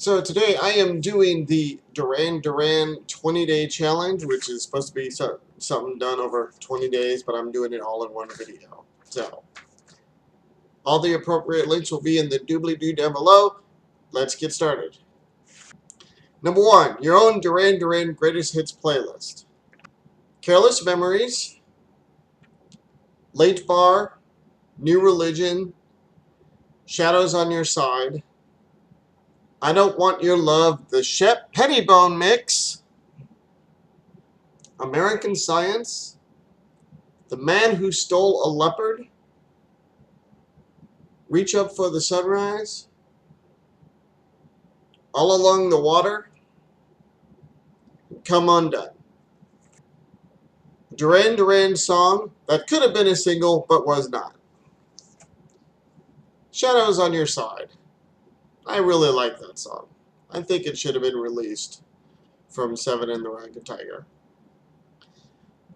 So today I am doing the Duran Duran 20-day challenge, which is supposed to be something done over 20 days, but I'm doing it all in one video. So all the appropriate links will be in the doobly-doo down below. Let's get started. Number 1, your own Duran Duran Greatest Hits playlist. Careless Memories, Late Bar, New Religion, Shadows on Your Side, I Don't Want Your Love, the Shep Pettibone Mix, American Science, The Man Who Stole a Leopard, Reach Up for the Sunrise, All Along the Water, Come Undone. Duran Duran song that could have been a single but was not. Shadows on Your Side. I really like that song. I think it should have been released from Seven and the Ragged Tiger.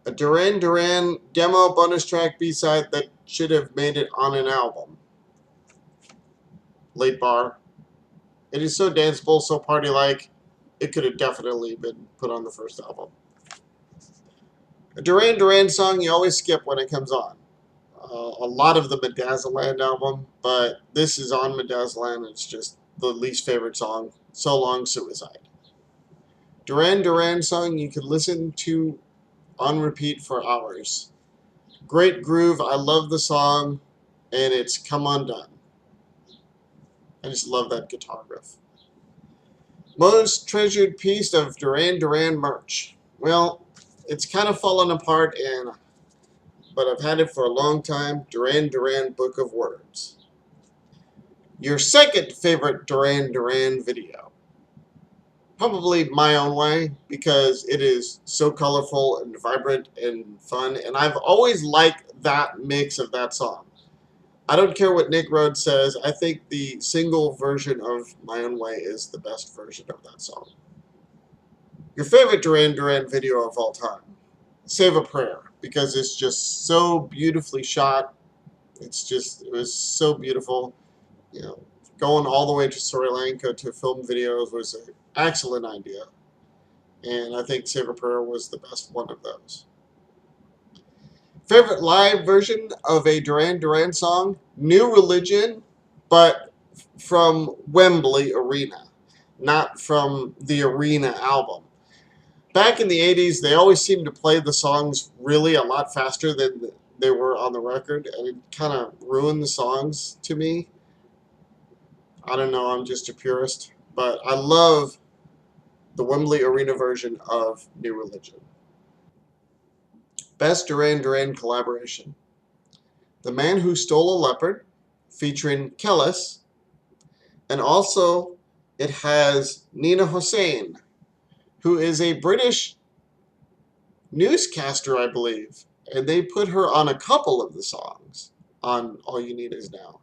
A Duran Duran demo bonus track B-side that should have made it on an album. Late Bar. It is so danceable, so party-like, it could have definitely been put on the first album. A Duran Duran song you always skip when it comes on. A lot of the Medazzaland album, but this is on Medazzaland. It's just the least favorite song, So Long Suicide. Duran Duran song you could listen to on repeat for hours. Great groove, I love the song, and it's Come Undone. I just love that guitar riff. Most treasured piece of Duran Duran merch. Well, it's kind of fallen apart, but I've had it for a long time. Duran Duran Book of Words. Your second favorite Duran Duran video. Probably My Own Way, because it is so colorful and vibrant and fun, and I've always liked that mix of that song. I don't care what Nick Rhodes says, I think the single version of My Own Way is the best version of that song. Your favorite Duran Duran video of all time. Save a Prayer, because it's just so beautifully shot. It was so beautiful. You know, going all the way to Sri Lanka to film videos was an excellent idea. And I think Save a Prayer was the best one of those. Favorite live version of a Duran Duran song? New Religion, but from Wembley Arena, not from the Arena album. Back in the 80s, they always seemed to play the songs really a lot faster than they were on the record, and it kind of ruined the songs to me. I don't know, I'm just a purist, but I love the Wembley Arena version of New Religion. Best Duran Duran collaboration. The Man Who Stole a Leopard, featuring Kellis, and also it has Nina Hossain, who is a British newscaster, I believe, and they put her on a couple of the songs on All You Need Is Now,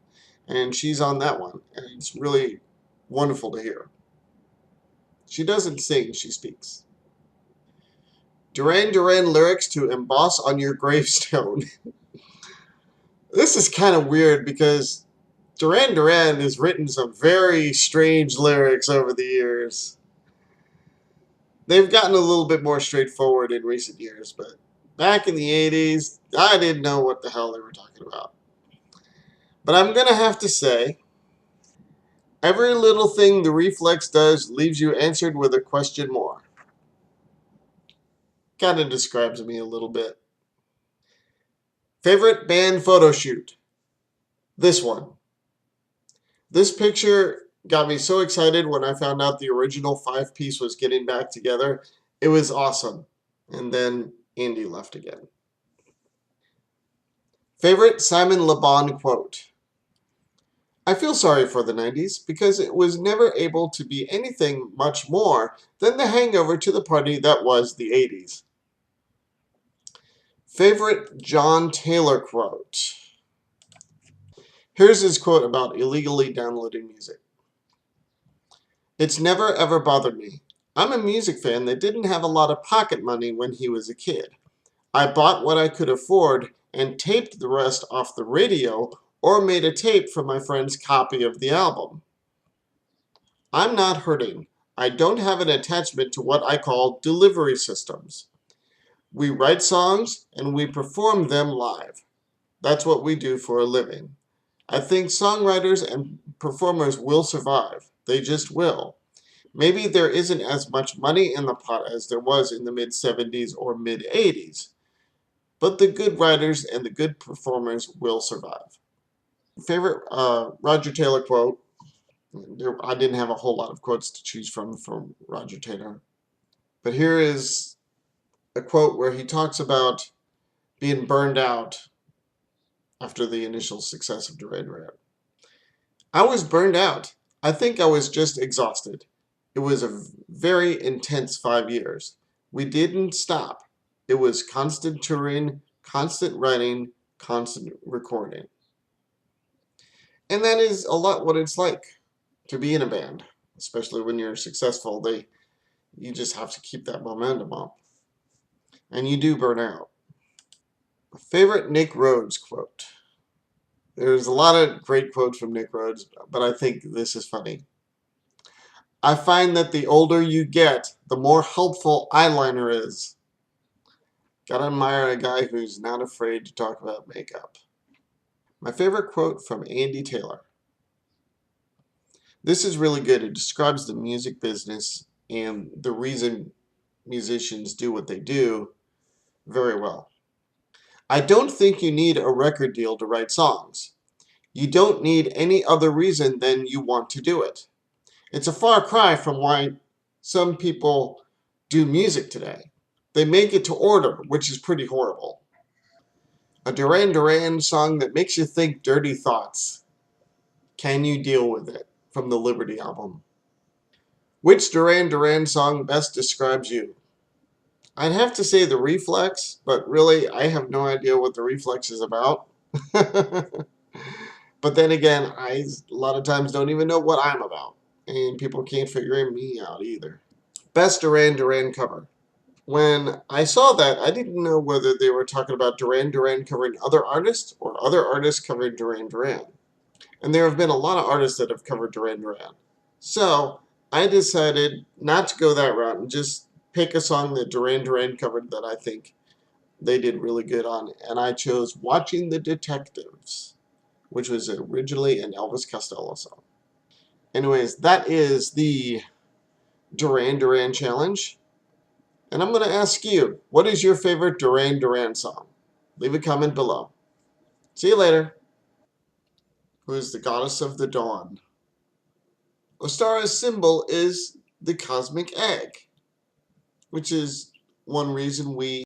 and she's on that one, and it's really wonderful to hear. She doesn't sing, she speaks. Duran Duran lyrics to Emboss on Your Gravestone. This is kind of weird because Duran Duran has written some very strange lyrics over the years. They've gotten a little bit more straightforward in recent years, but back in the 80s, I didn't know what the hell they were talking about. But I'm going to have to say, every little thing the Reflex does leaves you answered with a question more. Kind of describes me a little bit. Favorite band photo shoot? This one. This picture got me so excited when I found out the original 5-piece was getting back together. It was awesome. And then Andy left again. Favorite Simon Le Bon quote? I feel sorry for the 90s because it was never able to be anything much more than the hangover to the party that was the 80s. Favorite John Taylor quote? Here's his quote about illegally downloading music. It's never ever bothered me. I'm a music fan that didn't have a lot of pocket money when he was a kid. I bought what I could afford and taped the rest off the radio or made a tape from my friend's copy of the album. I'm not hurting. I don't have an attachment to what I call delivery systems. We write songs and we perform them live. That's what we do for a living. I think songwriters and performers will survive. They just will. Maybe there isn't as much money in the pot as there was in the mid 70s or mid 80s, but the good writers and the good performers will survive. Favorite Roger Taylor quote. I didn't have a whole lot of quotes to choose from Roger Taylor. But here is a quote where he talks about being burned out after the initial success of Duran Duran. I was burned out. I think I was just exhausted. It was a very intense 5 years. We didn't stop. It was constant touring, constant writing, constant recording. And that is a lot what it's like to be in a band, especially when you're successful. You just have to keep that momentum up. And you do burn out. Favorite Nick Rhodes quote. There's a lot of great quotes from Nick Rhodes, but I think this is funny. I find that the older you get, the more helpful eyeliner is. Gotta admire a guy who's not afraid to talk about makeup. My favorite quote from Andy Taylor. This is really good. It describes the music business and the reason musicians do what they do very well. I don't think you need a record deal to write songs. You don't need any other reason than you want to do it. It's a far cry from why some people do music today. They make it to order, which is pretty horrible. A Duran Duran song that makes you think dirty thoughts. Can you deal with it? From the Liberty album. Which Duran Duran song best describes you? I'd have to say the Reflex, but really I have no idea what the Reflex is about. But then again, I a lot of times don't even know what I'm about. And people can't figure me out either. Best Duran Duran cover. When I saw that, I didn't know whether they were talking about Duran Duran covering other artists or other artists covering Duran Duran. And there have been a lot of artists that have covered Duran Duran. So I decided not to go that route and just pick a song that Duran Duran covered that I think they did really good on. And I chose Watching the Detectives, which was originally an Elvis Costello song. Anyways, that is the Duran Duran challenge. And I'm going to ask you, what is your favorite Duran Duran song? Leave a comment below. See you later. Who is the goddess of the dawn? Ostara's symbol is the cosmic egg, which is one reason we